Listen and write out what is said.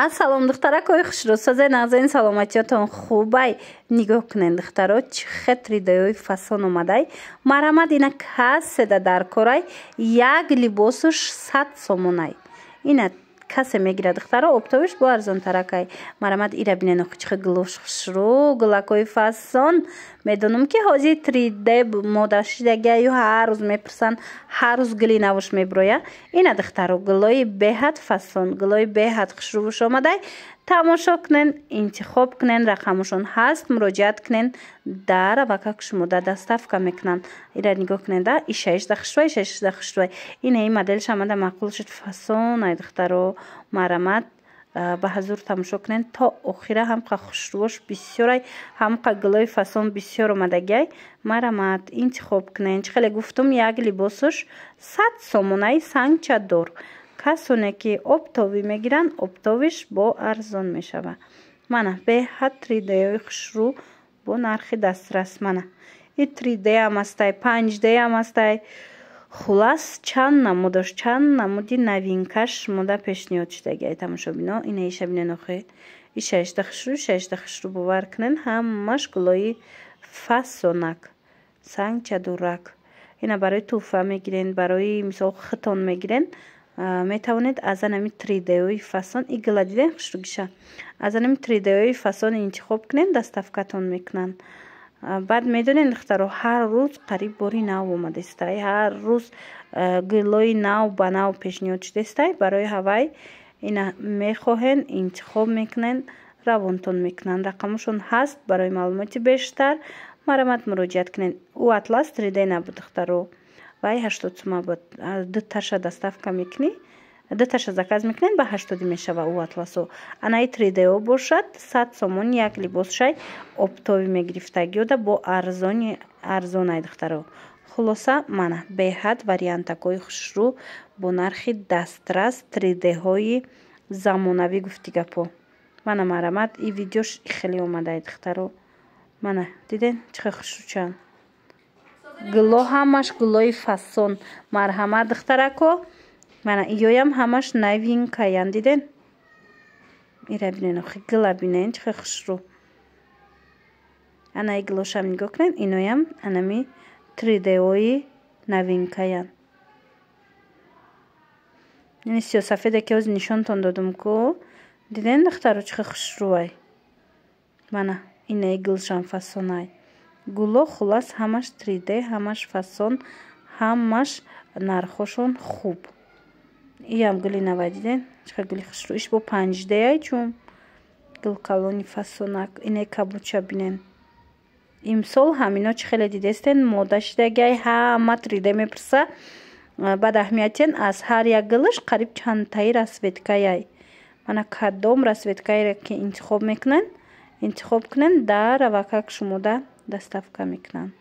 Ассалом духтаракои хушрӯ, созаи нағзаин саломатиётон хубай. Нигоҳ кунед духтаро, чӣ хетри даёи фасон омадай. Марҳамат ина каседа дар корай, як либосуш 100 сомонай. Ина касе мегирад духтаро, оптовиш бо арзонтаракай. Марҳамат ира бинен охчиқи гулош хушрӯ, гулакои фасон. Медонам ки ҳозир 3D модашидагаю ҳар рӯз мепирсан, ҳар рӯз гули навуш меброя. Ина духтаро гулои беҳад фасон, гулои беҳад хушрӯш омадай. тамошо кунен, интихоб кунен, рақамашон ҳаст, муроҷиат кунен, дар авака шумода доставка мекунанд. Ира нигоҳ кунен да, и 16 хушрӯвай. Ина и моделш амада маъқул шуд фасон ай духтаро. Марҳамат ба ҳазур тамошо кунен то охира. ҳамқа хушрӯш бисёрай, ҳамқа гулои фасон бисёр омадагиай. Марҳамат интихоб кунен. Чӣ хеле гуфтум, як либосуш 100 сомонай сангчадор. касоне ки оптовӣ мегиранд, оптовиш бо арзон мешава. Мана беҳад 3D хушрӯ бо нархи дастрас. Мана и 3D ам астай, 5D ам астай. хулас чанд намудош, чанд намуди новинкаш шумода пешниҳод шудагиай. тамошобино ина иша бинен охе. И 16 хушрӯ бовар кунен, ҳамаш гулои фасонак, сангчадурак. ина барои туҳфа мегирен, барои мисол хитон мегирен. метавонед аз анами 3D фасон и гила диден хушрӯгиша. аз анами 3D фасон интихоб кунен, доставкатон мекунанд. баъд медонед духтаро, ҳар рӯз қариб бори нав омадестай, ҳар рӯз гулои нав ба нав пешниҳод шудестай. барои ҳавай ина мехоҳен, интихоб мекунен, равонтон мекунанд. рақамашон ҳаст. барои маълумоти бештар марҳамат муроҷиат кунен. ӯ атлас 3D набуд духтаро, вай 80 сума буд. дуташа доставка мекунӣ, дуташа заказ мекунен, ба 80 мешава ӯ атласо. анаи 3D бошад 100 сомон як либосшай оптовӣ мегирифтаги ёда бо арзонай духтаро. хулоса мана беҳад вариантакои хушрӯ бо нархи дастрас 3D-ҳои замонавӣ гуфти гапо. мана марҳамат и видеош хеле омадай духтаро. мана диден чӣ хел хушрӯчанд. гуло ҳамаш гулои фасон. марҳамат духтарако. мана иёям ҳамаш новинкаян. диден ира бинен охи гила бинен чӣ хел хушрӯ. анаи гилошам нигоҳ кунен. иноям анами 3D-ҳои новинкаян. ини сиёсафеде ки ҳозир нишонтон додум ку. диден духтаро чӣ хел хушрӯай. мана инаи гилшам фасонай. гуло хулас ҳамаш 3D, ҳамаш фасон, ҳамаш нархошон хуб. иям гули навай диден чӣ хел гули хушрӯ. иш бо 5D ай чун гулкалони фасонак. инаи кабуча бинен. имсол ҳамино чӣ хеле дидестен мода шидагиай, ҳама 3D мепирса. бад аҳамиятен аз ҳар як гулаш қариб чандтаи расветкаяй. мана кадом расветкаеро ки интихоб мекунен, интихоб кунен, дар авакак шумода доставка мекунанд.